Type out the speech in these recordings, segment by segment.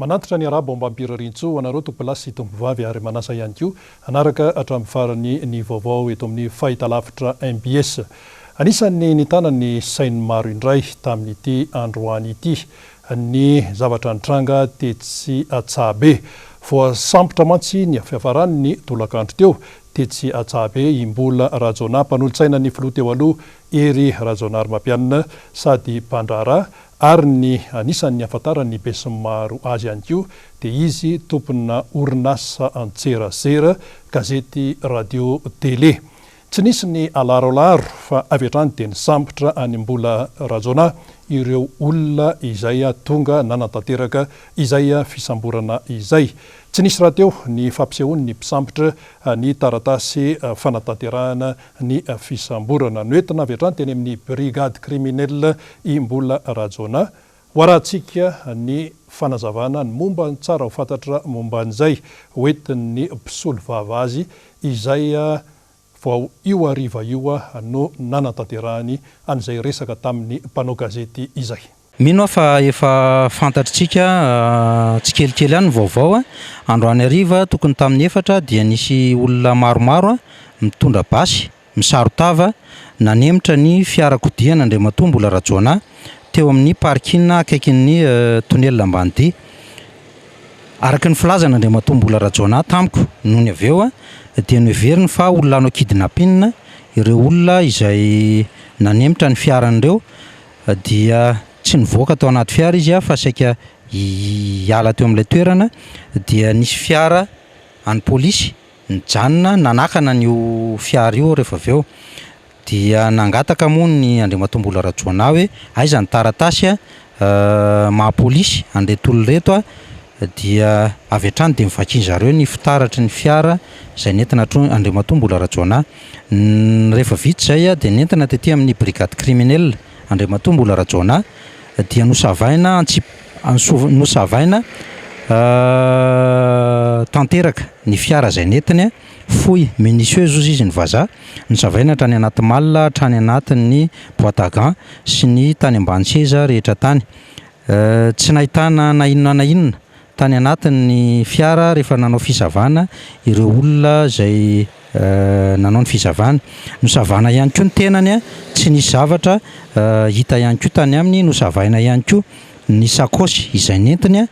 Manatitra ny arabo ambampiririntso anareo tompolasy sy tombovavy ary manasa ihany koa anaraka hatramin'ny farany ny vaovao eto amin'ny fahitalavitra MBS. Anisan'ny nitana ny sainy maro indray tamin'ity androany ity ny zavatra nitranga tetsy Atsahabe. Voasambotra mantsy ny fiafarany ny tolakandro teo tetsy Atsahabe imbola Rajona mpanolo-tsaina ny filoha teo aloha Ery Rajaonarimampianina sady mpandraharaha ary ny anisan'ny ahafantarany besinimaro azy ihany koa dia izy tompona orinasa antserasera gazety radio tele. Tsy nisy ny alarolaro fa avy hatrany dia nisambotra any mbola Rajona ireo olona izay tonga nanatanteraka izay fisamborana izay. Tsy nisy raha teo ny fampisehoany ny mpisambotra ny taratasy fanatanterahana ny fisamborana. Noentina avy hatrany teny amin'ny brigade criminelle i mbola Rajona. Hoarahantsika ny fanazavana ny momba ny tsara ho fantatra momba an'izay hoentin'ny mpisolo vava azy izay vao io ariva io no nanatanterahany an'izay resaka tamin'ny mpanao gazety izay. Mino fa efa fantatritsika tsikelikely ihany vaovao androany ariva tokony tamin'ny 4 dia nisy olona maromaro mitondra basy misarotava nanemitra ny fiarakodiana Andriamatombola Rajona teo amin'ny parking akaikin'ny tonel Ambanidia. Araka ny filazana Andriamatombola Rajona tamiko noho ny aveo dia noheveriny fa olona hanao kidnapping ireo olona izay nanemitra ny fiaran'ireo dia tsy nivoaka tao anaty fiara izy fa saika hiala teo amin'ilay toerana dia nisy fiara any polisy nijanona nanakana n'io fiara io rehefa aveo dia nangataka moa ny Andriamatombola Rajona hoe aiza ny taratasy maha-polisy andretolo reto dia avy hatrany dia mivakiany zareo ny fitaratry ny fiara izay nentina Andriamatombola Rajona. Rehefa vita izay dia nentina tetỳ amin'ny brigade criminelle Andriamatombola Rajona dia nosavaina tanteraka ny fiara izay nentiny foy minutieuse izy ny vazaha nosavaina trany anaty malina trany anatin'ny boîte à gants sy ny tany ambany seza rehetra tany. Tsy nahitana na inona na inona tany anatin'ny fiara rehefa nanao fisavana ireo olona izay nanao ny fisavana. Nosavana ihany koa ny tenany tsy nisy zavatra hita ihany koa tany aminy. Nosavaina ihany koa ny sakosy izay nentiny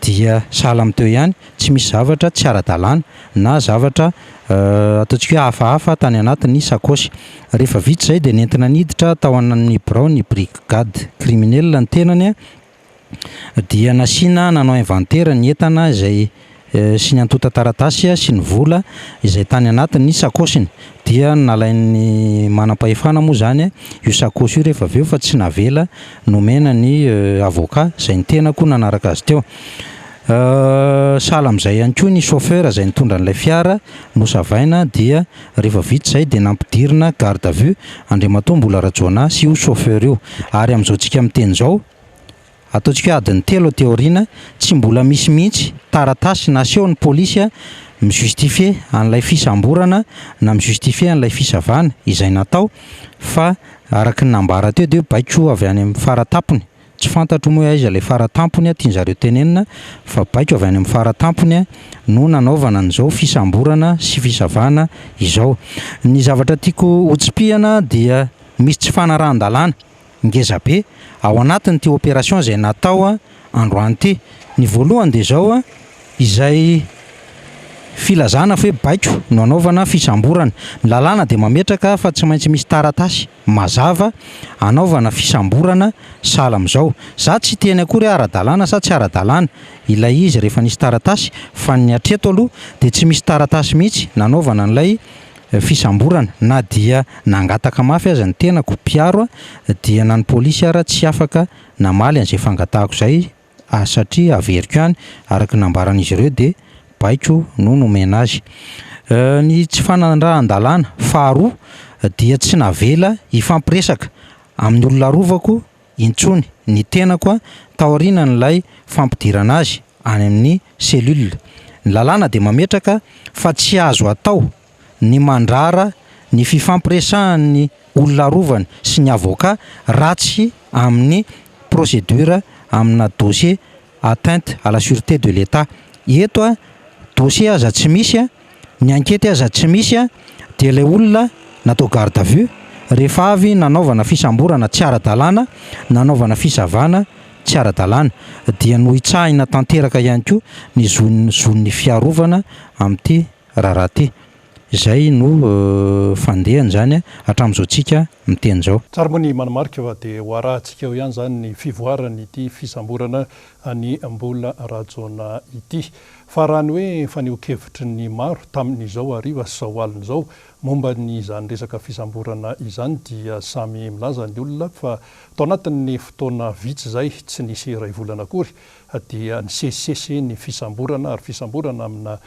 dia sahala amteo ihany tsy misy zavatra tsy ara-dalàna na zavatra ataontsika hoe hafahafa tany anatin'ny sakosy. Rehefa vita izay dia nentina niditra tao amin'ny birao ny brigade criminelle ny tenany dia nasiana nanao inventaire ny entana izay sy ny antota taratasy sy ny vola izay tany anatin'ny sakosiny dia nalain'ny manam-pahefana moa zany io sakosy io rehefa aveo fa tsy navela nomena ny avocat izay ny tenako nanaraka azy teo. Sahala amin'izay ihany koa ny chauffeur izay nitondra an'ilay fiara nosavaina dia rehefa vita izay dia nampidirina garde à vue Andriamatombola Rajona sy io chauffeur io. Ary amin'izao tsika miteny izao ataontsika adiny 3 teoriana tsy mbola misy mihitsy taratasy naseho ny polisy mijustifie an'ilay fisamborana na mijustifie an'ilay fisavana izay natao fa araka ny nambara teo dia baiko avy any amin'ny faratampony. Tsy fantatro moa aiza ilay faratampony tianjareo tenenina fa baiko avy any amin'ny faratampony no nanaovana an'izao fisamborana sy fisavana izao. Ny zavatra tiako hotsipihana dia misy tsy fanarahan-dalàna ngeza be ao anatin'ity opération izay natao androany ity. Ny voalohany dia izao izay filazana fa hoe baiko no anaovana fisamborana. Ny lalàna dia mametraka fa tsy maintsy misy taratasy mazava anaovana fisamborana sahala amin'izao. Za tsy teny akory ara-dalàna sa tsy ara-dalàna ilay izy rehefa nisy taratasy fa ny hatreto aloha dia tsy misy taratasy mihitsy nanaovana an'ilay fisamborana na dia nangataka mafy aza ny tenako mpiaro dia na ny polisy ara tsy afaka namaly an'izay fangatahako izay satria averiko ihany araka nambaran'izy ireo dia baiko no nomena azy. Ny tsy fanarahan-dalàna faharoa dia tsy navela ifampiresaka amin'ny olona rovako intsony ny tenako taoriana n'ilay fampidirana azy any amin'ny cellule. Ny lalàna dia mametraka fa tsy azo atao ny mandrara ny fifampiresahan'ny olona rovany sy ny avocat ratsy amin'ny procédure amina dossier atteinte à la sûreté de l'État. Eto a dossier aza tsy misy a, ny enquête aza tsy misy a, dia ilay olona natao garde à vue rehefa avy nanaovana fisamborana tsy ara-dalàna, nanaovana fisavana tsy ara-dalàna, dia no hitsahina tanteraka ihany koa ny zon'ny fiarovana amin'ity raharaha ty. Izay no fandehany zany hatramin'izao tsika miteny zao. Tsara moa ny manamarika fa dia ho arahantsika eo ihany zany ny fivoarany ity fisamborana ny mbola rajona ity. Fa raha ny hoe faneho-kevitry ny maro tamin'izao hariva sy izao alina izao momba ny izany resaka fisamborana izany dia samy milaza ny olona fa tao anatin'ny fotoana vitsy izay tsy nisy iray volana akory dia nisesisesy ny fisamborana ary fisamborana amina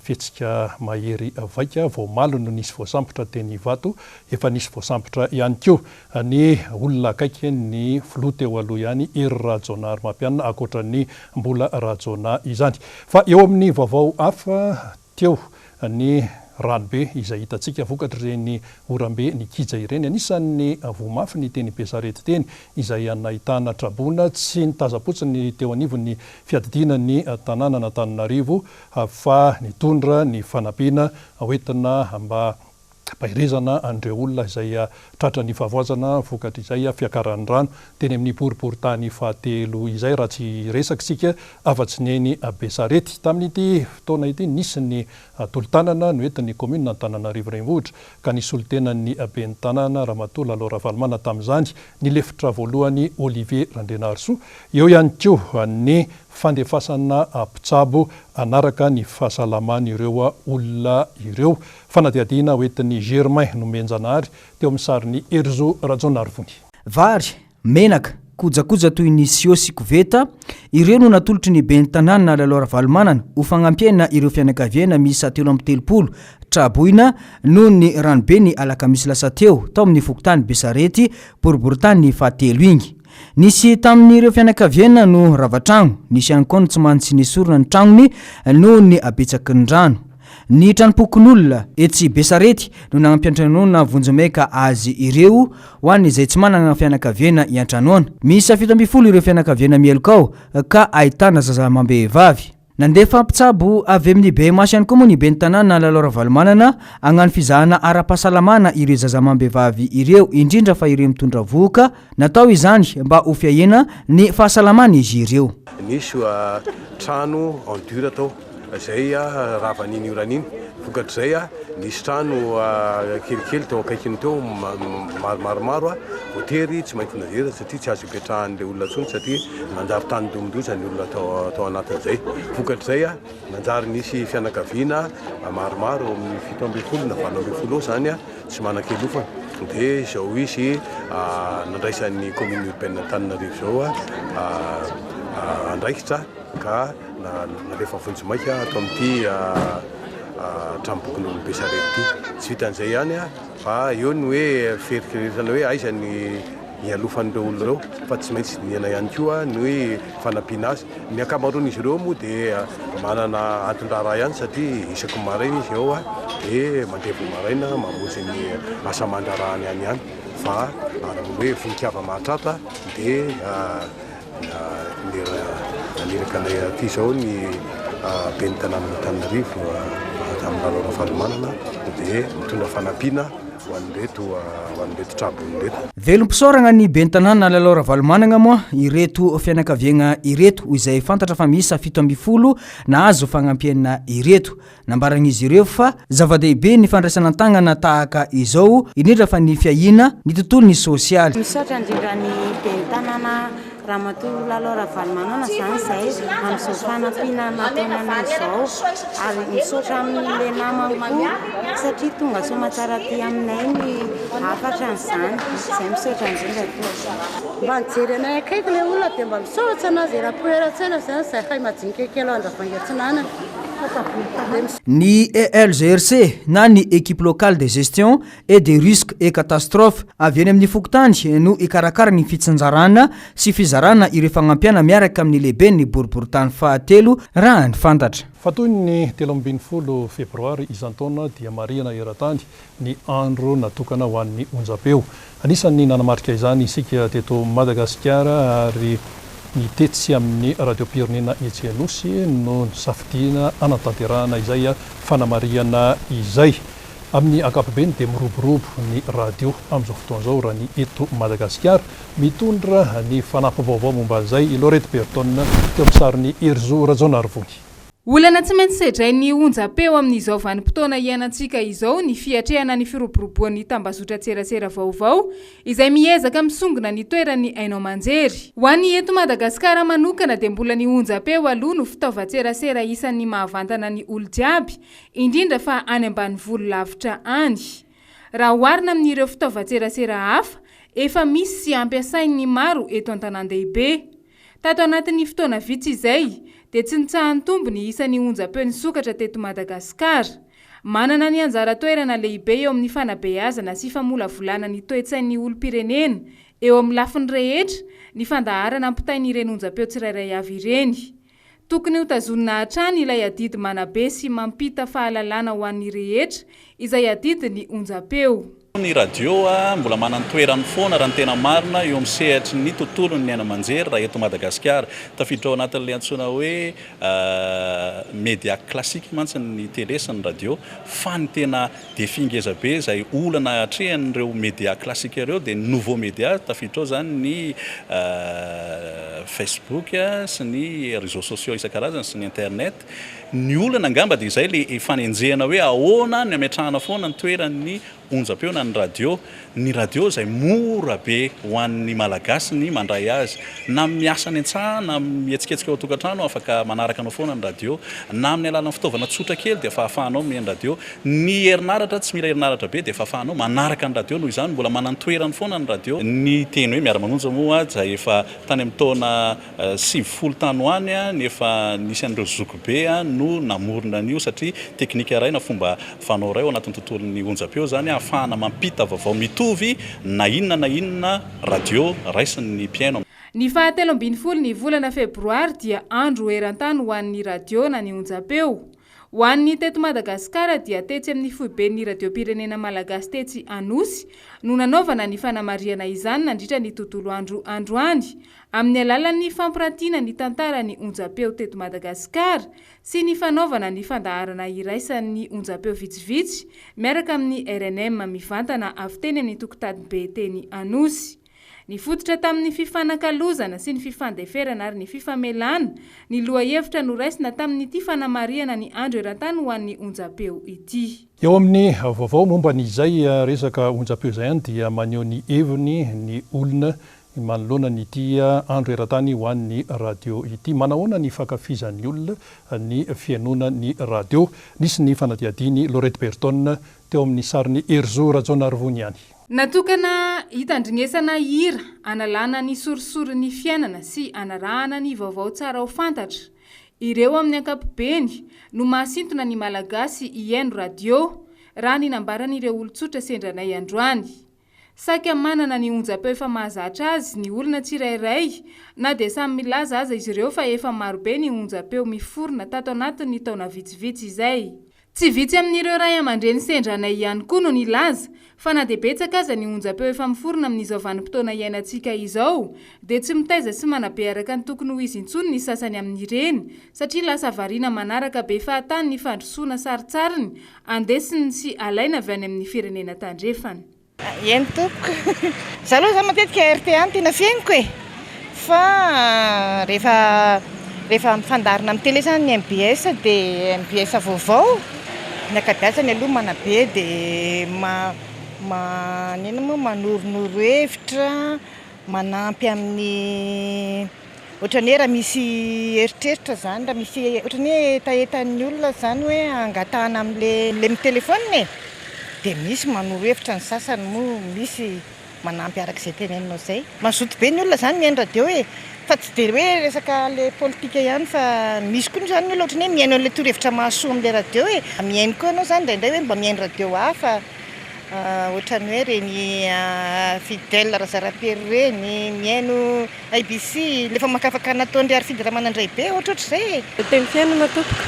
fihetsika mahery vaika vao malo no nisy voasambotra teny vato, efa nisy voasambotra ihany koa ny olona akaiky ny filoha teo aloha ihany Hery Rajaona Romampianina ankoatra ny mbola Rajaona izany. Fa eo amin'ny vaovao hafa teo ny ranobe izay hitantsika vokatry ireny orambe ny kija ireny, anisan'ny voamafy ny teny Besarety teny izay nahitana trabona tsy nitazapotsiny teo anivon'ny fiadidiana ny tanàna n'Antananarivo fa nitondra ny fanampiana hoentina mba pairezana an'ireo olona izay tratra ny favoazana vokatry izay fiakaran'ny rano teny amin'ny boriboritany fahatelo izay raha tsy resakitsika afa-tsy neny Besarety. Tamin'ity fotoana ity nisy ny tolo-tanana no entin'ny commune Antananarivo renivohitra ka nisy olo-tenan'ny ben'ny tanàna Ramatoa Lalao Ravalomana tamin'izany ny lefitra voalohany Olivier Randrianarso. Eo ihany koa ny fandefasana mpitsabo anaraka ny fahasalaman'ireo olona ireo, fanadihadiana hoentin'ny Germain Nomenjanahary teo amin'ny sarin'ny Erzo Rajaonarivony. Vary, menaka, kojakoja toy ny sio sy koveta, ireo no natolotry ny ben'ny tanàna Lalao Ravalomanana ho fagnampiana ireo fianakaviana miisa 330 traboina noho ny ranobe ny alakamisy lasa teo tao amin'ny fokotany Besarety boriboritany fahatelo igny. Nisy tamin'ireo fianakaviana no ravatragno, nisy ihany koa tsy mantsy nisorona ny tragnony noho ny abetsaky ny rano. Ny tranompokon'olona etsy Besarety no nagnampiantranona vonjomaika azy ireo ho an'ny izay tsy manana fianakaviana iantranoana. Miisa 70 ireo fianakaviana mielokao ka ahitana zazamambehivavy. Nandefa mpitsabo avy amin'ny BMS ihany koa moa ny ben'ny tanàna Lalao Ravalomanana hagnano fizahana ara-pahasalamana ireo zazamambehivavy ireo, indrindra fa ireo mitondra vohoka, natao izany mba ho fiahina ny fahasalamana izy ireo. Nisy trano en dur atao zay ravan'iny oran'iny, vokatr'izay nisy trano kelikely tao akaikiny teo maromaro voatery tsy maintsy nazera satria tsy azo ipetrahan'ilay olona tsony satria manjary tany domondosany olona tao anatin'izay. Vokatr'izay manjary nisy fianakaviana maromaro amin'ny 7 na 20 zany tsy manan-kelofana, dia izao izy nandraisan'ny commune urbaine Antananarivo zao andraikitra ka narefa vonjomaika atao amin'ity tranompokon'olona Besarety ity. Tsy vitan'izay ihany fa eo ny hoe ferikiresana hoe aiza ny ialofan'ireo olona ireo, fa tsy maintsy dinihana ihany koa ny hoe fanampiana azy. Ny ankamaroan'izy ireo moa dia manana antondrara ihany satria isaky maraina izy eo dia mandeha maraina mamonjy ny asa mandrarahany ihany fa raha hoe voninkazo mahatratra dia niraka anay aty zao ny ben'ny tanàna Antananarivo amin'ny Lalao Ravalomanana dia mitondra fanampiana ho an'ireto trabon'ireto. Velom-pisaorana ny ben'ny tanàna Lalao Ravalomanana moa ireto fianakaviana ireto izay fantatra fa miisa 70 na azo fagnampiana ireto. Nambaran'izy ireo fa zava-dehibe ny fandraisana tagnana tahaka izao, indrindra fa ny fiahina ny tontolon'ny sosialy. Misaotra indrindra ny ben'ny tanàna Ramatoa Lalao Ravalomanana zany izay amin'izao fanampiana nataonana izao, ary misaotra amin'ilay namako satria tonga soamatsara ty aminay ny hafatra an'izany, izay misaotra indrindra koa. Mba nijery anay akaiky ilay olona dia mba misaotra anazy raha-poeran-tsaina zany izay kay majinika kely ao andravangatsinana. Ny ELGRC na ny équipe locale de gestion et des risques et catastrophes avy eny amin'ny fokotany no ikarakara ny fitsinjarana sy fizarana ireo fagnampiana miaraka amin'ny lehibe ny boriboritany fahatelo raha ny fantatra. Fa toy ny 13 febroary isan-taona dia marihana eran-tany ny andro natokana ho an'ny onjam-peo. Anisan'ny nanamarika izany isika teto Madagasikara ary ny tetsy amin'ny radio-pirenena Etsianosy no safidiana anatanterahana izay fanamariana izay. Amin'ny ankapobeny dia miroborobo ny radio amin'izao fotoan'izao raha ny eto Madagasikara mitondra ny fanampim-baovao momba izay i Lorette Berton teo amin'ny sariny Erzo Rajaonarivony. Olana tsy maintsy sedray ny onjam-peo amin'izao vanim-potoana iainantsika izao ny fiatrehana ny firoboroboan'ny tambazotra tserasera vaovao izay miezaka misongona ny toerany ainao manjery. Ho an'ny eto Madagasikara manokana dia mbola ny onjam-peo aloha no fitaovan-tserasera isan'ny mahavantana ny olo-jiaby, indrindra fa any ambanivolo lavitra any. Raha oharina amin'ireo fitaovan-tserasera hafa, efa misy sy ampiasain'ny maro eto an-tanan-dehibe. Tato anatin'ny fotoana vitsy izay, dia tsy nitsahan'ny tombo ny isan'ny onjam-peo nisokatra teto Madagasikara. Manana ny anjara toerana lehibe eo amin'ny fanabeazana sy famolavolana ny toe-tsain'ny olom-pirenena, eo amin'ny lafiny rehetra ny fandaharana ampitain'ireny onjam-peo tsirairay avy ireny. Tokony ho tazonina hatrany ilay adidy manabe sy mampita fahalalana ho an'ny rehetra izay adidy ny onjam-peo. Ny radio mbola manana toerany foana raha ny tena marina eo amin'ny sehatry ny tontolon'ny ny aina manjery raha eto Madagasikara. Tafiditra ao anatin'ilay antsoina hoe média classique mantsy ny télé sy ny radio, fa ny tena défi ngeza be izay olana hatrehan'ireo média classique ireo dia nouveau média tafiditra ao zany ny Facebook sy ny réseaux sociaux isan-karazany sy ny internet. Ny olana angamba dia izay le fanenjehana hoe ahoana ny ametrahana foana ny toeran'ny onjam-peo na ny radio izay mora be ho an'ny malagasy ny mandray azy, na miasa any an-tsaha na mihetsiketsika ao an-tokantrano afaka manaraka anao foana ny radio, na amin'ny alalan'ny fitaovana tsotra kely dia efa ahafahanao mihaino radio, ny herinaratra tsy mila herinaratra be dia efa ahafahanao manaraka ny radio, noho izany mbola manana toerany foana ny radio. Ny teny hoe miara-manonja moa dia efa tany amin'ny taona 70 tany ho any nefa nisy an'ireo zokibe no namorona an'io satria teknika iray na fomba fanao iray ao anatin'ny tontolon'ny onjam-peo zany ahafahana mampita vaovao mitovy na inona radio raisin'ny mpiaino. Ny 17 ny volana febroary dia andro eran-tany ho an'ny radio na ny onjam-peo. Ho an'ny teto Madagasikara dia tetsy amin'ny foiben'ny radio-pirenena malagasy tetsy Anosy no nanaovana ny fanamariana izany nandritra ny tontolo androany amin'ny alalan'ny fampirantiana ny tantarany onjam-peo teto Madagasikara sy ny fanaovana ny fandaharana iraisan'ny onjam-peo vitsivitsy miaraka amin'ny RNM mivantana avy teny amin'ny tokotany-be teny Anosy. Ny fototra tamin'ny fifanakalozana sy ny fifandeferana ary ny fifamelana, ny lohahevitra noraisina tamin'ity fanamariana ny andro eran-tany ho an'ny onjam-peo ity. Eo amin'ny vaovao momba n'izay resaka onjam-peo izay any dia maneho ny heviny ny olona manoloana n'ity andro eran-tany ho an'ny radio ity. Manahoana ny fankafizan'ny olona ny fiainona ny radio, nisy ny fanadihadiany Lorette Berton teo amin'ny sariny Erzo Rajaonarivony any. Natokana hitandringesana hira, analana ny sorisori ny fiainana sy anarahana ny vaovao tsara ho fantatra. Ireo amin'ny ankapobeny no mahasintona ny malagasy hiaino radio raha ny nambaran'ireo olon-tsotra sendranay androany. Saika manana ny onjam-peo efa mahazatra azy ny olona tsirairay na dia samy milaza aza izy ireo fa efa marobe ny onjam-peo miforona tato anatin'ny taona vitsivitsy izay. Tsy vitsy amin'ireo ray aman-dreny sendranay ihany koa no nilaza fa na dia betsaka aza ny onjam-peo efa miforona amin'izao vanim-potoana iainantsika izao dia tsy mitaiza sy manabe araka ny tokony ho izy intsony ny sasany amin'ireny satria lasa variana manaraka be fahatany ny fandrosoana saritsariny andesiny sy alaina avy any amin'ny firenena tandrefana. Eny tompoko. Za aloha za matetika RTA tena fiainiko e. Fa rehefa mifandarina amin'ny télé zany ny MBS dia MBS vaovao. Ny akabiazany aloha manabe dia manoronoro hevitra, manampy amin'ny ohatrany raha misy eritreritra zany, raha misy ohatrany hoe tahetan'ny olona zany hoe angatahana amin'le mitelefôniny e. Dia misy manoro hevitra ny sasany moa, misy manampy arak'izay teneninao izay. Mazoto be ny olona zany mihaino radio e. Fa tsy dia hoe resaka le politika ihany fa misy koa zany ny olona ohatrany hoe mihaino an'ilay torohevitra mahasoa amin'ilay radio e. Mihaino koa ianao zany indraindray hoe mba mihaino radio hafa. Ohatrany hoe reny Fidèle Razarapery reny, mihaino ABC, lefa makafaka nataon'ilay Arifide Ramanandray be ohatr'izay. Teny fiainana tompoko.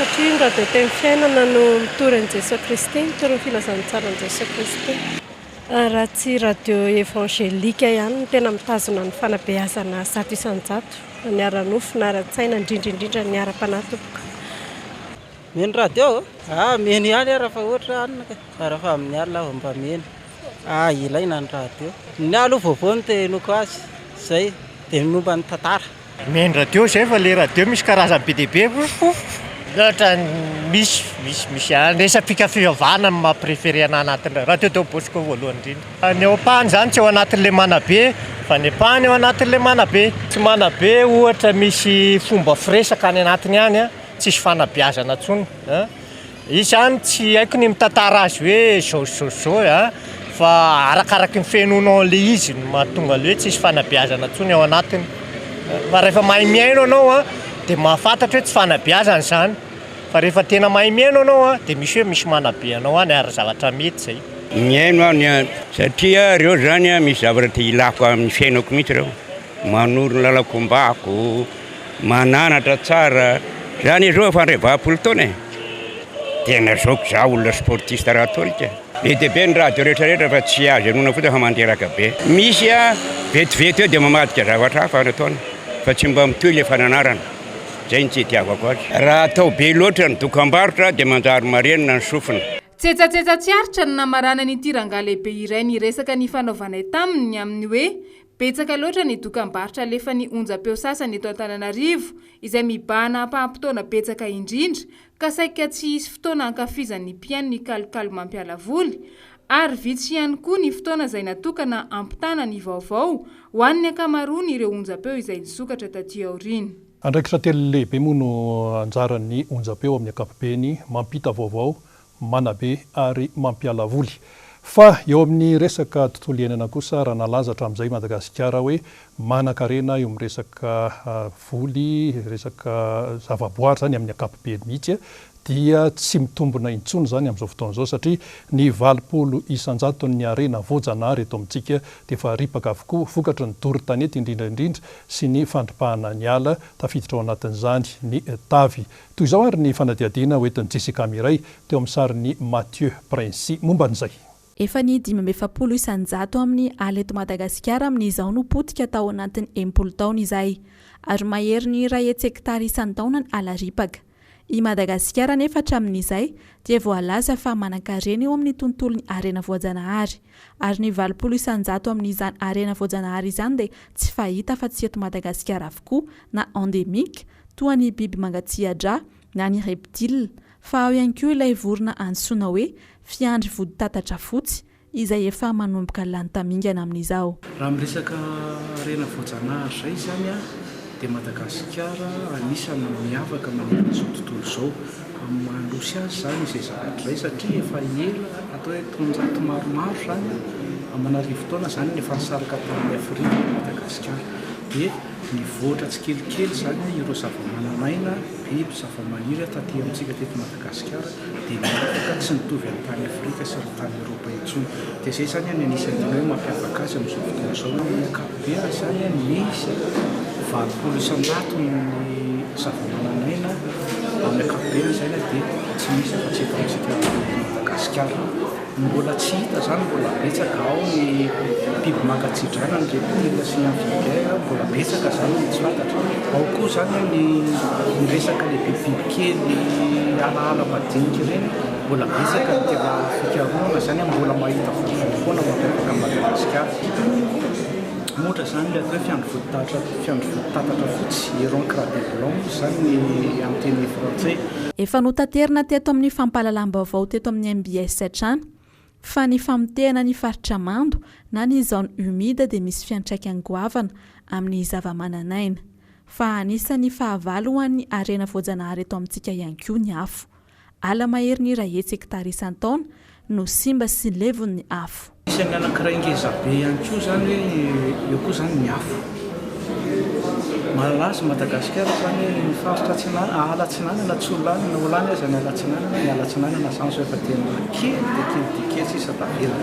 Satria ny radio teny fiainana no mitory an'i Jesoa Kristy, mitory ny filazantsara an'i Jesoa Kristy. raha tsy radio évangélika ihany no tena mitazona ny fanabeazana zato isan-jato ny ara-nofo na ara-tsaina indrindraindrindra ny ara-panatopoka. Meny radio meny ihany raha fa ohatra anina ka raha fa amin'ny alina aho mba meny ilaina ny radio ny aloha vaovao no tenoko azy zay dia momba ny tantara. Meny radio zay fa le radio misy karazany be dia be ohatra misy resapika fivavahana no maha-préféré ana anatin'ny radio Don Bosco voalohany indrindra. Ny ao am-pahany zany tsy ao anatin'ilay manabe fa ny am-pahany ao anatin'ilay manabe. Tsy manabe ohatra misy fomba firesaka any anatiny any tsisy fanabeazana intsony. Izy zany tsy haiko ny mitantara azy hoe zao fa arakaraky ny fenonao le izy no mahatonga le hoe tsisy fanabeazana intsony ao anatiny. Fa rehefa mahay miaino anao dia mahafantatra hoe tsy fanabeazana zany. Fa rehefa tena mahay miaino anao dia misy hoe misy manabe anao any ary zavatra mety zay. Miaino any satria reo zany misy zavatra te ilako amin'ny fiainako mihitsy reo. Manoro lalakom-bako, mananatra tsara. Zany izao fandrevapolo taona tena zaoko za olona sportiste ratolika. Be dia be ny radio rehetrarehetra fa tsy azo anona fotsiny fa manteraka be. Misy vetivety eo dia mamadika zavatra hafa nataona fa tsy mba mitohy ilay fananarana. Zay ny tsy itiavako azy. Raha atao be loatra ny dokam-barotra dia manjary marenina ny sofina. Tsetsa tsy aritra ny namarana nyity rangahy lehibe iray ny resaka ny fanaovanay taminy amin'ny hoe betsaka loatra ny dokam-barotra alefa ny onjam-peo sasany eto Antananarivo izay mibahana ampaham-potoana betsaka indrindra ka saika tsy hisy fotoana hankafizan'ny mpiaino ny kalokalo mampiala voly ary vitsy ihany koa ny fotoana izay natokana ampitana ny vaovao ho an'ny ankamaroany ireo onjam-peo izay nisokatra taty aoriana. Andraikitra telo lehibe moa no anjaran'ny onjam-peo amin'ny ankapobeny mampita vaovao, manabe ary mampiala voly. Fa eo amin'ny resaka tontolo iainana kosa raha nalaza hatramin'izay Madagasikara hoe manan-karena eo amin'ny resaka voly, resaka zavaboary zany amin'ny ankapobeny mihitsy dia tsy mitombona intsony zany amin'izao fotoana izao satria ny 20 isan-jaton'ny arena voajanahary eto amintsika dia efa ripaka avokoa vokatra ny doro-tanety indrindraindrindra sy ny fandripahana ny ala tafiditra ao anatin'izany ny tavy. Toy izao ary ny fanadihadiana hoentin'ny Jessica Miray teo amin'ny sarin'ny Mathieu Princy momba an'izay. Efa ny 5 isan-jato amin'ny ala eto Madagasikara amin'izao no potika tao anatin'ny 80 taona izay ary mahery ny 100 hektara isan-taona ny ala ripaka. I Madagasikara nefa hatramin'izay dia voalaza fa manan-karena eo amin'ny tontolon'ny arena voajanahary ary ny 20 isan-jato amin'izany arena voajanahary izany dia tsy fahita fa tsy eto Madagasikara avokoa na endémique toa ny biby mangatsiadra na ny reptile fa ao ihany koa ilay vorona antsoina hoe fiandry vodi-tatatra fotsy izay efa manomboka lany tamingana amin'izao. Raha miresaka arena voajanahary izay zany dia Madagasikara anisany miavaka manerana izao tontolo izao mandrosy azy zany izay zavatra izay satria efa ela atao hoe taonjato maromaro zany amanarivo taona zany ny efa nisaraka tamin'ny Afrika Madagasikara dia nivoatra tsikelikely zany ireo zava-mananaina biby zava-maniry taty amintsika teto Madagasikara dia miavaka tsy nitovy amin'ny tany Afrika sy ny tany Eropa intsony. Dia izay zany ny anisan'ny hoe mampiavaka azy amin'izao fotoana izao ny ankapobeny zany misy 20 isan-jato ny zava-mananaina amin'ny ankapobeny zany dia tsy misy fa tsy eto amintsika Madagasikara. Mbola tsy hita zany mbola betsaka ao ny biby mangatsidrana ny reptile sy ny amphibia mbola betsaka zany ny tsy fantatra. Ao koa zany ny resaka le biby kely alaala madinika ireny mbola betsaka tena fikarohana zany mbola mahita foana mampiavaka Madagasikara. Ohatra zany le atao fiandry vodi-tatatra fotsy eron crabe blanc zany ny amin'ny teny frantsay. Efa notanterina teto amin'ny fampahalalam-baovao teto amin'ny MBS hatrany fa ny famotehana ny faritra mando na ny zone humide dia misy fiantraikany goavana amin'ny zava-mananaina fa anisan'ny fahavalo ho an'ny arena voajanahary eto amintsika ihany koa ny afo. Ala mahery ny 100 hektara isan-taona no simba sy levon'ny afo. Isan'ny anankiray ngeza be ihany koa zany hoe eo koa zany ny afo. Malaza Madagasikara zany ny faritra Alatsinanana Tsolana olany azy ny Alatsinanana zany efa tena kely dia kely sisa tavela.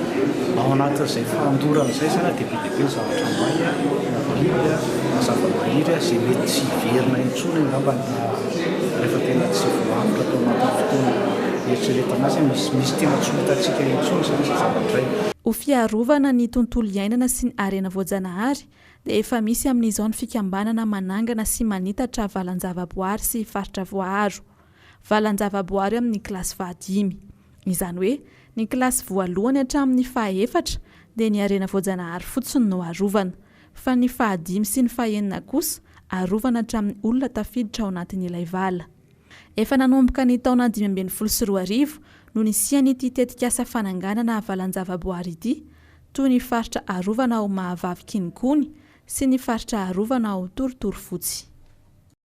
Ao anatin'izay fahandorana izay zany dia be dia be zavatra may zava-maniry izay mety tsy verina intsony angamba rehefa tena tsy voafitra tao anatin'ny fotoana eritreretana azy misy tena tsy hotantsika intsony zany zay zavatra io. Ho fiarovana ny tontolo iainana sy ny harena voajanahary dia efa misy amin'izao ny fikambanana manangana sy manitatra valan-javaboary sy faritra voaharo. Valan-javaboary amin'ny kilasy 5. Izany hoe ny kilasy voalohany hatramin'ny 4 dia ny harena voajanahary fotsiny no arovana, fa ny 5 sy ny 9 kosa arovana hatramin'ny olona tafiditra ao anatin'ilay vala. Efa nanomboka ny taona 2024 no nisiany ity tetikasa fananganana valan-javaboary ity, toy ny faritra arovana ao Mahavavy Kinikony sy ny faritra arovana ao Torotoro Fotsy.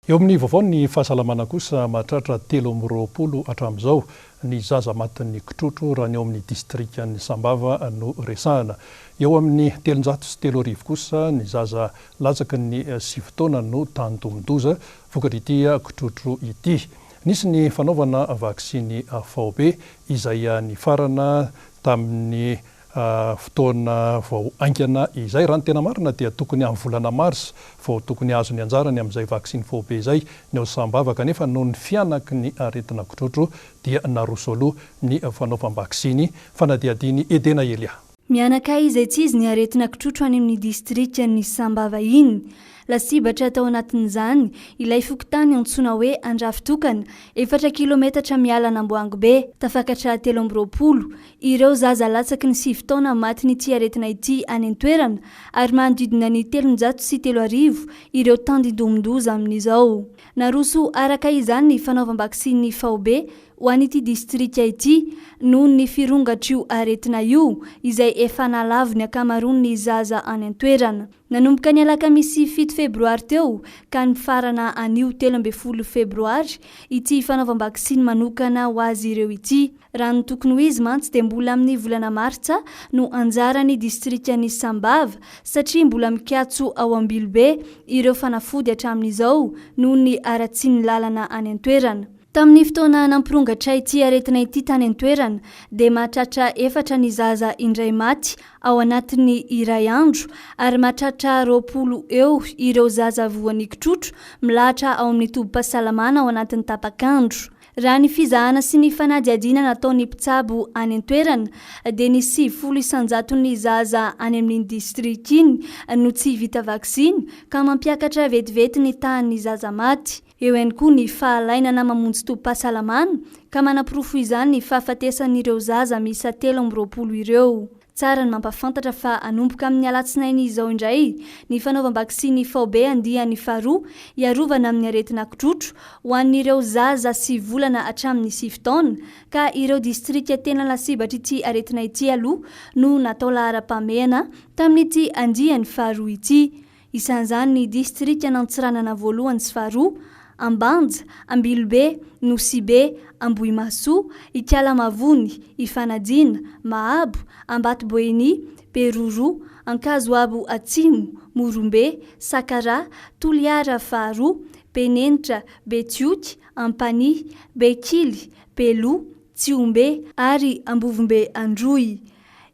Eo amin'ny vaovao ny fahasalamana kosa mahatratra 320 hatramin'izao ny zaza matin'ny kitrotro raha ny eo amin'ny distrikan'ny Sambava no resahana. Eo amin'ny 303 kosa ny zaza latsaky ny 7 taona no tandomondoza vokatry ity kitrotro ity. Nisy ny fanaovana vaksiny VB izay ny farana tamin'ny fotoana vao aingana izay raha ny tena marina dia tokony amin'ny volana mars vao tokony azo ny anjarany amin'izay vaksiny VB izay ny ao Sambava, kanefa noho ny fianaky ny aretina kitrotro dia naroso aloha ny fanaovam-baksiny fanadiadiny Edena Elia. Mianakay izay tsy izy ny aretina kitrotro any amin'ny distrikan'ny Sambava iny. Lasibatra tao anatin'izany ilay fokotany antsoina hoe Andrafitokana 4 kilometatra miala Amboango Be, tafakatra 320 ireo zaza latsaky ny 7 taona maty n'ity aretina ity any an-toerana ary manodidina ny 303 ireo tandindomondoza amin'izao. Naroso araka izany ny fanaovam-baksiny VB ho an'ity distrika ity noho ny firongatrio aretina io izay efa nalavy ny akamaroan'ny zaza any an-toerana. Nanomboka ny alakamisy 7 febroary teo ka ny farana anio 13 febroary ity fanaovam-baksiny manokana ho azy ireo ity. Raha ny tokony ho izy mantsy dia mbola amin'ny volana martsa no anjarany distrikan'ny Sambava satria mbola mikatso ao Ambilobe ireo fanafody hatramin'izao noho ny aratsiany lalana any an-toerana. Tamin'ny fotoana nampirongatra ity aretina ity tany an-toerana dia mahatratra 4 ny zaza indray maty ao anatin'ny iray andro ary mahatratra 20 eo ireo zaza voan'ny kitrotro milahatra ao amin'ny tobim-pahasalamana ao anatin'ny tapakandro. Raha ny fizahana sy ny fanadiadiana nataon'ny mpitsabo any an-toerana dia ny 70 isanjato ny zaza any amin'ny distrika iny no tsy vita vaksiny ka mampiakatra vetivety ny tahan'ny zaza maty. Eo ihany koa ny fahalainana mamonjy tobim-pahasalamana ka manapirofo izany ny fahafatesan'ireo zaza miisa 320 ireo. Tsara ny mampafantatra fa anomboka amin'ny alatsinainy izao indray ny fanaovam-baksiny VB andiany faharoa iarovana amin'ny aretina kitrotro ho an'ireo zaza 7 volana hatramin'ny 7 taona ka ireo distrika tena lasibatra ity aretina ity aloha no natao lahara-pameana tamin'ity andiany faharoa ity. Isan'izany ny distrika nantsiranana voalohany sy faharoa Ambanja, Ambilobe, Nosibe, Ambohimasoa, Ikalamavony, Ifanadina, Mahabo, Ambatoboeny, Peroro, Ankazoabo Atsimo, Morombe, Sakara, Toliara faharoa, Penenitra, Betioky, Ampany, Bekily, Pelo, Tsiombe ary Ambovombe Androy.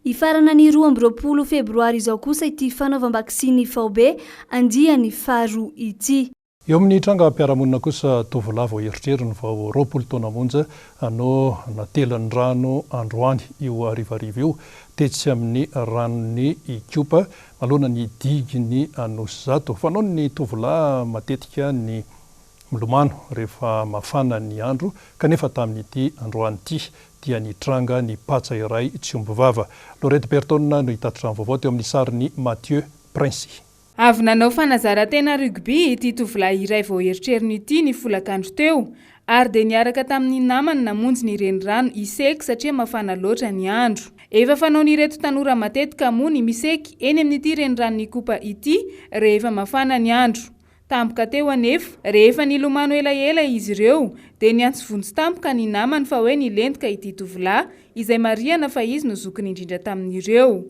Ifarana ny 20 febroary izao kosa ity fanaovam-baksiny VB andiany faharoa ity. Eo amin'ny trangam-piarahamonina kosa tovolahy vao eritreriny vao 20 taona monja no natelan'ny rano androany io arivariva io tetsy amin'ny ranony Ikopa malona ny diginy Anosizato. Fanao ny tovolahy matetika ny milomano rehefa mafana ny andro kanefa tamin'ity androany ity dia ny tranga ny patsa iray tsy omby vava. Lorette Bertone no hitatitra ny vaovao teo amin'ny sariny Mathieu Prince. Avy nanao fanazarantena rugby ity tovolahy iray vao eritreriny ity ny folakandro teo ary dia niaraka tamin'ny namany namonjy ny renirano iseky satria mafana loatra ny andro. Efa fanaon'ireto tanora matetika moa ny miseky eny amin'ity renirano Ikopa ity rehefa mafana ny andro. Tampoka teo anefa rehefa nilomano elaela izy ireo dia niantso vonjy tampoka ny namany fa hoe nilentika ity tovolahy izay marihana fa izy no zokiny indrindra tamin'ireo.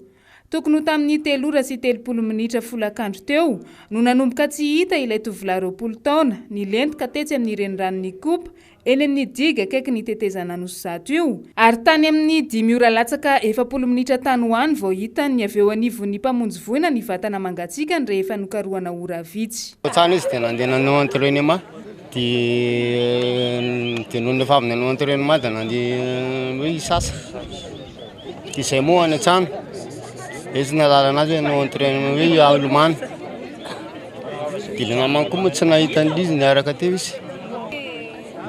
Tokony ho tamin'ny 3 ora sy 30 minitra folakandro teo no nanomboka tsy hita ilay tovolahy 20 taona nilentika tetsy amin'ny renirano Ikopa eny amin'ny diga akaiky ny tetezana Anosizato io ary tany amin'ny 5 ora latsaka 40 minitra tany hoany vao hita ny avy eo anivon'ny mpamonjy voina ny vatana mangatsiaka rehefa nokarohana ora vitsy. Tsana izy dia nandeha nanao anteloeny ma dia noho ny efa avy nanao entraînement dia nandeha hoe isasa dia izay moa any an-trano izy nalala anazy hoe nanao entraînement hoe alomany dia ilay namany koa moa tsy nahita an'izy niaraka teo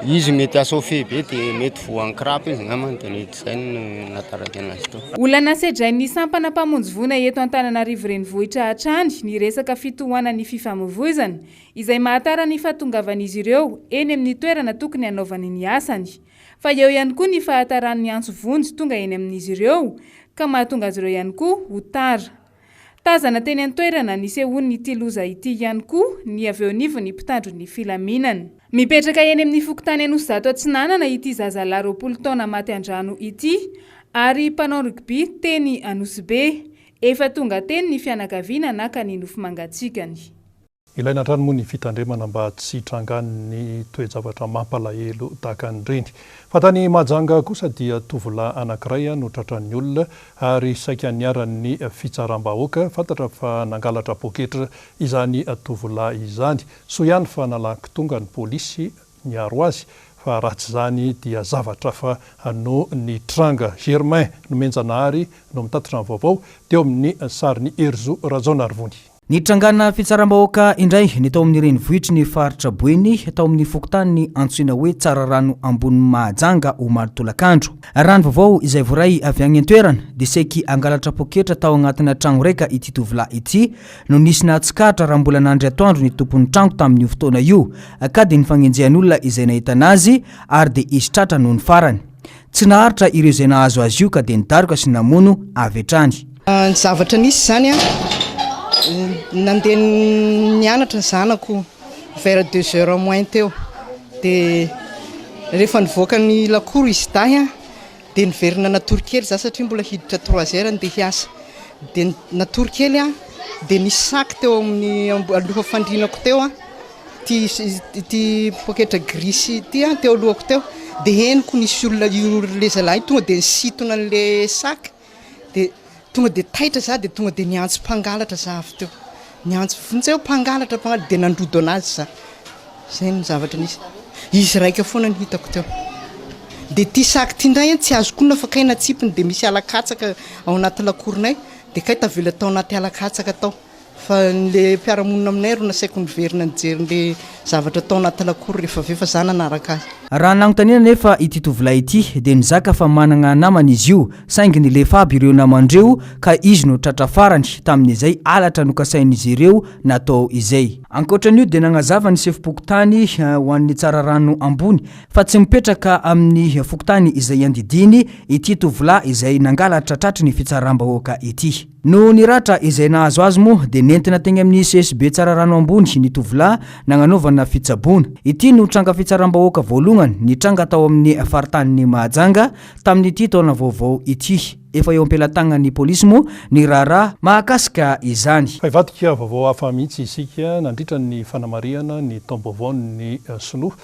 izy mety asofé be dia mety voankirapy izy namany dia mety izay nataraka anazy tao. Olana sedrain'ny sampana mpamonjy voina eto Antananarivo renivohitra hatrany ny resaka fitohanan'ny fifamoivoizana izay mahatara ny fahatongavan'izy ireo eny amin'ny toerana tokony hanaovany ny asany. Fa eo ihany koa ny fahataran'ny antso vonjy tonga eny amin'izy ireo ka mahatonga azy ireo ihany koa ho tara. Tazana teny an-toerana nisehon'ny ity loza ity ihany koa ny avy eo anivo ny mpitandro ny filaminana. Mipetraka eny amin'ny fokontany Anosizato Atsinanana ity zazalahy 20 taona maty andrano ity ary mpanao rugby teny Anosibe efa tonga teny ny fianakaviana naka ny nofo mangatsikany. Ilaina andrano moa ny fitandremana mba tsy hitrangan'ny toe-javatra mampalahelo tahaka an'ireny. Fa tany Mahajanga kosa dia tovolahy anankiray no tratran'ny olona ary saika niaran'ny fitsaram-bahoaka fantatra fa nangalatra poketra izany tovolahy izany. So ihany fa nalaky tonga ny polisy niaro azy fa ratsy izany dia zavatra fa no ny tranga Germain no Menjanahary no mitatitra ny vaovao teo amin'ny sarin'ny Erzo Rajaonarivony. Ny trangana fitsaram-bahoaka indray ny tao amin'ny renivohitry ny faritra Boeny tao amin'ny fokontany ny antsoina hoe tsara rano ambony Mahajanga Omar Tolakandro. Rano vaovao izay voray avy agny an-toerana dia seky angalatra poketra tao agnatina tragno raika ity tovolahy ity no nisy nahatsikahatra raha mbola nandry atoandro ny tompon'ny tragno tamin'io fotoana io ka dia nifanenjehan'olona izay nahita anazy ary dia izy tratra noho ny farany. Tsy naharitra ireo izay nahazo azy io ka dia nidaroka sy namono avy hatrany. Ny zavatra nisy zany nandeha nianatra ny zanako vers 2h moins teo dia rehefa nivoaka ny lakoro izy day dia niverina natorokely za satria mbola hiditra 3h andeha hiasa dia natorokely dia nisy saky teo amin'ny aloha fandrinako teo ty poketra grisy ty teo alohako teo dia heniko nisy olona le zalahy tonga dia nisitona an'le saky dia tonga dia taitra za dia tonga dia niantso mpangalatra za avy teo niantso vonjeo mpangalatra dia nandrodo anazy za izay ny zavatra nisy izy raika foana ny hitako teo dia ty saky ty indray tsy azo koa nafa kaina tsipiny dia misy alakatsaka ao anaty lakoronay dia kay tavela tao anaty alakatsaka tao fa le mpiaramonina aminay ro nasaiko niverina nijery le zavatra tao anaty lakoro rehefa vefa za nanaraka azy. Raha nanontaniana nefa ity tovolahy ity dia nizaka fa manana namana izy io saingy nilefa aby ireo namandreo ka izy no tratra farany tamin'izay alatra no kasain'izy ireo natao izay. Ankoatran'io dia nagnazava ny sefim-pokotany ho an'ny tsara rano ambony fa tsy mipetraka amin'ny fokotany izay andidiny ity tovolahy izay nangalatra tratry ny fitsaram-bahoaka ity. No niratra izay nahazo azy moa dia nentina teny amin'ny CSB tsara rano ambony ny tovolahy nagnanaovana fitsaboana. Ity no tranga fitsaram-bahoaka voalohany ny tranga tao amin'ny faritanin'ny Mahajanga tamin'ity taona vaovao ity. Efa eo am-pelantagnan'ny polisy moa ny raharaha mahakasika izany. Fa ivadika vaovao hafa mihitsy isika nandritra ny fanamariana ny taom-baovaon'ny sinoa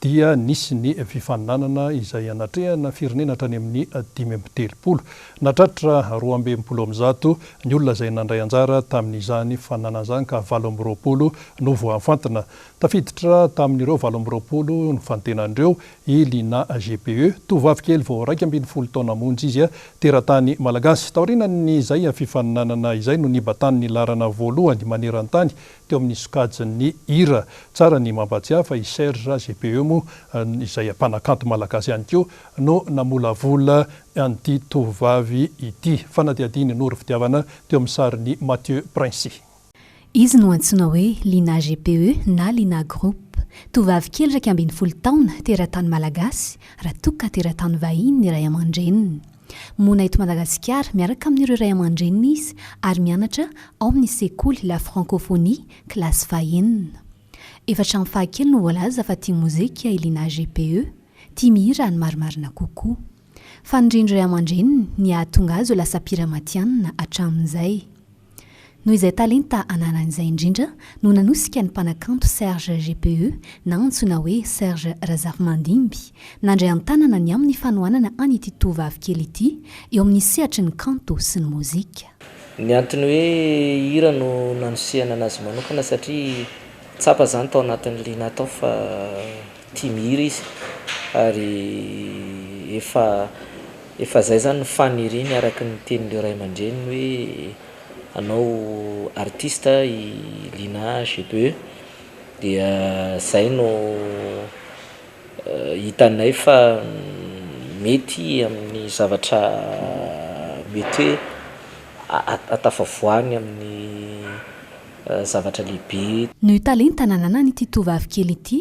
dia nisy ny fifaninanana izay anatrehana firenena hatrany amin'ny 570 natratra 270 ny olona izay nandray anjara tamin'izany fananana izany ka 820 no voafantina. Tafiditra tamin'ireo 820 ny fantenandreo Elina GPE tovavy kely vao 12 taona monjy izy teratany malagasy. Taorinany izay fifaninanana izay no nibatany ny larana voalohany maneran-tany teo amin'ny sokajin'ny hira. Tsara ny mampatsiahy fa i Serge GPE moa izay mpanakanto malagasy ihany koa no namolavola an'ity tovavy ity. Fanadihadiny nory fitiavana teo amin'ny sarin'ny Mathieu Princy. Izy no antsoina hoe Lina GPE na Lina Group. Tovavy kely 12 taona teratany malagasy raha toka teratany vahiny ny ray aman-dreniny. Mona eto Madagasikara miaraka amin'ireo ray aman-dreniny izy ary mianatra ao amin'ny sekoly la francophonie klasy fahenina. Efatra amin'ny fahakely no voalaza fa tia mozika Lina GPE, tia mihira ny marimarina kokoa. Fa nindrindro ray aman-dreniny ny ahatonga azy ho lasa piramatianina hatramin'izay. Noho izay talenta ananan'izay indrindra no nanosika ny mpanakanto Serge GPE na antsoina hoe Serge Razarmandimby nandray an-tanana ny amin'ny fanohanana an'ity tovavy kely ity eo amin'ny sehatry ny kanto sy ny mozika. Ny antony hoe hira no nanosehana anazy manokana satria tsapa zany tao anatin'ny lina tao fa tia mihira izy ary efa zay zany faniriny araky ny tenin'le ray aman-dreny hoe anao artiste i lina GPE dia zay no hitanay fa mety amin'ny zavatra mety hoe atafavoany amin'ny zavatra lehibe. Ny talenta nanana ity tovavy kely ity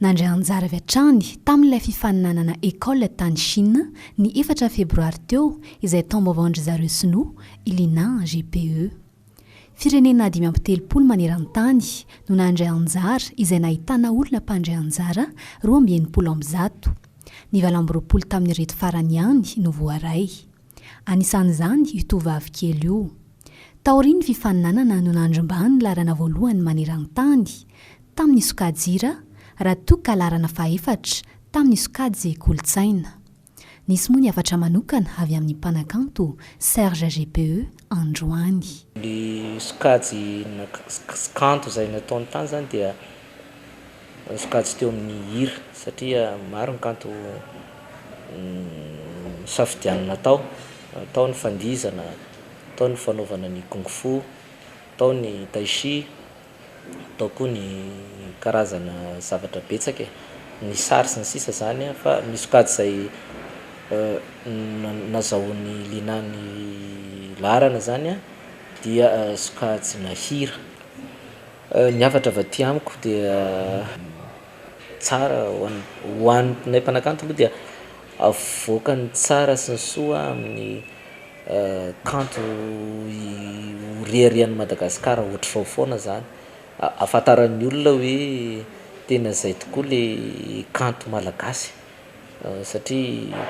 nandray anjara avy hatrany tamin'ilay fifaninanana école tany Chine ny 4 febroary teo izay taom-baovao-ndry zareo sinoa Lina GPE. Firenena 5 maneran-tany no nandray anjara izay nahitana olona mpandray anjara 290. Ny 20 tamin'ny reto farany ihany no voaray. Anisan'izany io tovavy kely io. Taoriny fifaninanana no nandrombany larana voalohany maneran-tany tamin'ny sokajira raha toka larana faefatra tamin'ny sokajy kolotsaina. Nisy moa ny afatra manokana avy amin'ny mpanakanto Serge GPE androany. Ny sokajy kanto izay nataony tany zany dia sokajy teo amin'ny hira satria maro ny kanto safidianina tao ny fandizana, tao ny fanaovana ny kung fu, tao ny tai chi, tao koa ny karazana zavatra betsaka ny sary sy ny sisa zany fa ny sokajy izay nazahoan'ny Lina ny larana zany dia sokajy nahira. Ny avatra avy aty amiko dia tsara ho an'ny mpanakanto aloha dia avoakany tsara sy ny soa amin'ny kanto riarian'ny Madagasikara ohatr'izao foana zany. Afantaran'ny olona hoe tena zay tokoa le kanto malagasy satria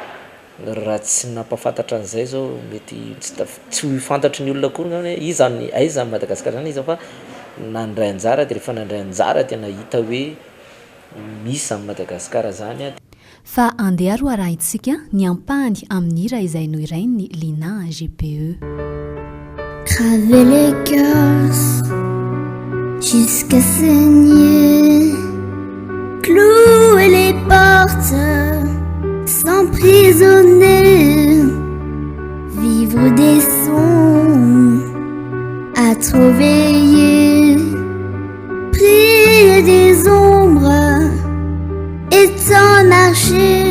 raha tsy nampafantatra an'izay zao mety tsy fantatry ny olona koa hoe iza aiza ny Madagasikara zany izy fa nandray anjara dia rehefa nandray anjara tena hita hoe misy amin'ny Madagasikara zany. Fa andeha ro arahintsika ny ampahany amin'ny hira izay noirainy Lina GPE. Graver les cœurs jusqu'à saigner, clouer les portes, s'emprisonner, vivre des sons à trop veiller, prier des ombres et t'en marcher.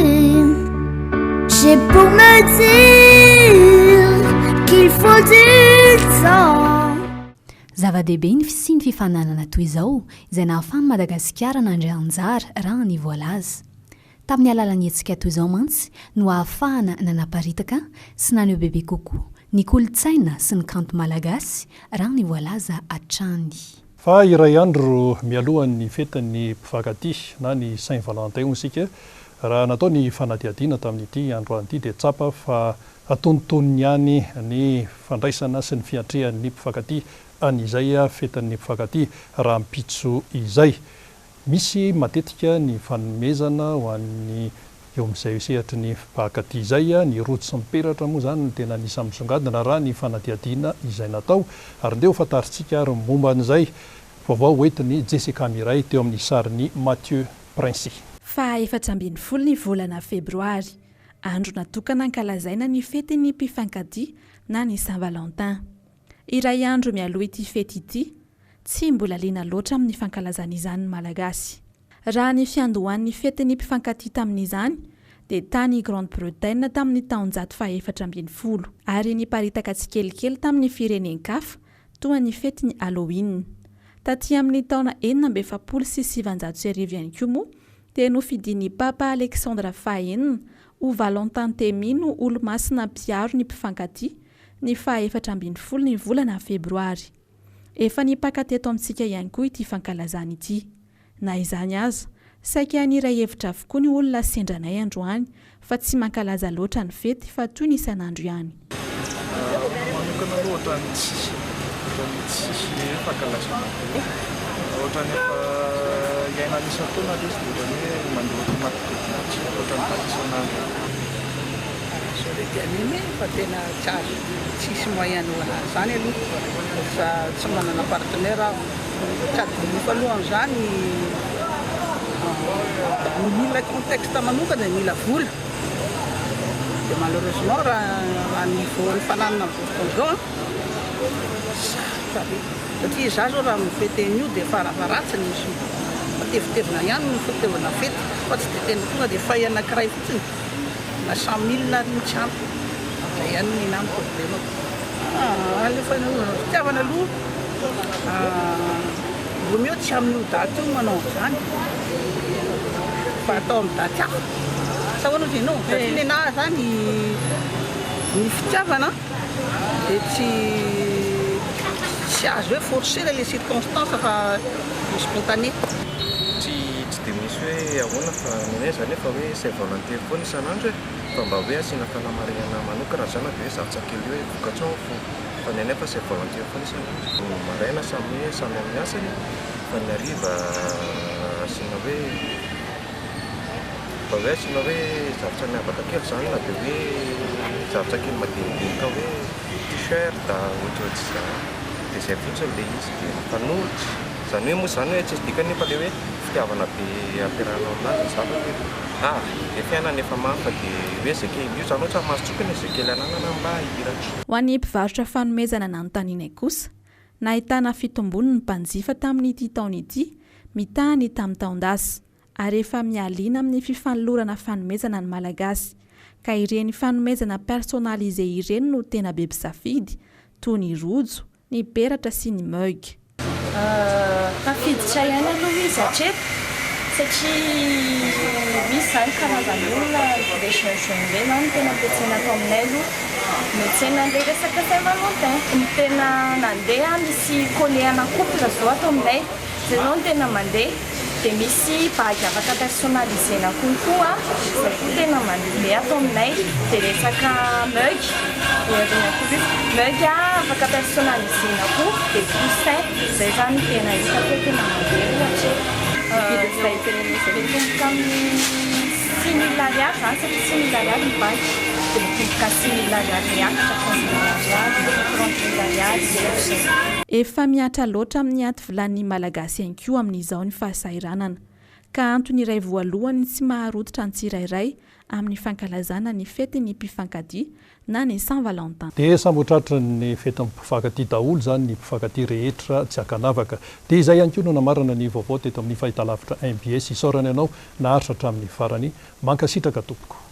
J'ai pour me dire qu'il faut du temps. Zava-dehibe ny sy ny fifananana toy izao izay nahafahany Madagasikara nandray anjara raha ny voalaza. Tamin'ny alalan'ny hetsika toy izao mantsy no ahafahana nanaparitaka sy naneho bebe kokoa ny kolotsaina sy ny kanto malagasy raha ny voalaza hatrany. Fa iray andro mialohan'ny fetin'ny mpifankatia na ny Saint-Valentin isika raha natao ny fanadihadiana tamin'ity androany ity dia tsapa fa atontonony ihany ny fandraisana sy ny fiatrehan'ny mpifankatia an'izay fetin'ny mpifankatia raha mpitso izay. Misy matetika ny fanomezana ho an'ny eo amin'izay sehatry ny mpifankatia izay ny rojo sy ny peratra moa zany tena anisany misongadina raha ny fanadihadiana izay natao ary ndeo fantarintsika ary momba an'izay vaovao hoentiny Jessica Miray teo amin'ny sarin'ny Mathieu Princy. Fa 14 ny volana febroary andro natokana ankalazaina ny fetin'ny mpifankatia na ny Saint-Valentin. Iray andro mialoha ity fety ity tsy mbola liana loatra amin'ny fankalazana izany malagasy. Raha ny fiandohan'ny fetin'ny mpifankatia tamin'izany dia tany Grande-Bretagne tamin'ny taonjato faha 14 ary niparitaka tsikelikely tamin'ny firenen-kafa toa ny fetin'ny Halloween. Taty amin'ny taona 1770 ihany koa moa dia nofidian'ny Papa Alexandre faha-9 ho Valentin Temy no olo-masina mpiaro ny mpifankatia ny faha 14 ny volana febroary. Efa nipaka teto amintsika ihany koa ity fankalazana ity. Na izany aza, saika aniray hevitra avokoa ny olona sendranay androany fa tsy mankalaza loatra ny fety fa toy ny isan'andro ihany. Manokana aloha ohatrany tsisy fankalazana ohatrany efa iaina isan-taona izy dia ohatrany hoe mandeha automatikely tsy ohatrany taty isan'andro. Anime fa tena tsara tsisy moyen ho anazy zany aloha fa tsy manana partenaire Alohan'izany mila contexte manokana mila vola dia malheureusement raha ny fananana zao satria za zao raha mifety an'io dia faravaratsiny misy matevitevina ihany ny fitevina fety fa tsy dia tena tonga dia fay anankiray fotsiny na 100 000 ry tsy ampy zay ihany ny nany problemako alefa fitiavana aloha vomeo tsy amin'io daty io manao zany fa atao amin'ny daty hafa sa hoana ozy ianao satria ny anahy zany ny fitiavana dia tsy azo hoe forcer le circonstance fa spontané tsy dia misy hoe ahoana fa ninay zany efa hoe c'est volonté foana isan'andro fa mba hoe asiana fanamarinana manokana zany dia hoe zavatra-kely hoe vokatrao fa ny anefa c'est volonté foana isan'andro maraina samy amin'ny asany fa ny hariva asiana hoe mba hoe asiana hoe zavatra miavaka kely zany na dia hoe zavatra kely madinidinika hoe t-shirt ohatrohatry zany dia zay fotsiny le izy dia mifanohitra zany hoe moa zany hoe tsisy dikany nefa le hoe fitiavana be ampiarahana aminazy zavatra dia fiainana efa mafa dia hoe zay kely io zany ohatry masotsokany zay kely ananana mba hiratra. Ho an'ny mpivarotra fanomezana nanontanianay kosa nahitana fitombony ny mpanjifa tamin'ity taona ity mitahany tamin'ny taon-dasa ary efa mialina amin'ny fifanolorana fanomezana ny malagasy ka ireny fanomezana personnalisé ireny no tena be mpisafidy toy ny rojo, ny peratra sy ny mug. Tafiditra ihany aloha izy hatreto satria misy zany karazany olona le jeune be no tena ampiasaina atao aminay aloha miatsena an'ilay resaka Saint-Valentin ny tena nandeha misy collet-na couple zao atao aminay zay zao no tena mandeha dia misy bagy afaka personnalisena konkoa zay koa tena mandeha atao aminay dia resaka mug afaka personnalisena koa dia coussin zay zany tena hitako tena mandeha zay tomboka amin'ny 6 000 ariary zany satria 6 000 ariary ny bagy dia mitomboka 6 000 ariary miakatra 15 000 ariary 30 000 ariary efa miatra loatra amin'ny aty vilan'ny malagasy ihany koa amin'izao ny fahasairanana ka antony iray voalohany tsy maharoditra ny tsirairay amin'ny fankalazana ny fety ny mpifankatia na ny Saint-Valentin. Dia sambotratra ny fety mpifankatia daholo zany ny mpifankatia rehetra tsy akanavaka. Dia izay ihany koa no namarana ny vaovao teto amin'ny fahitalavitra MBS isaorana ianao naharitra hatramin'ny farany mankasitraka tompoko.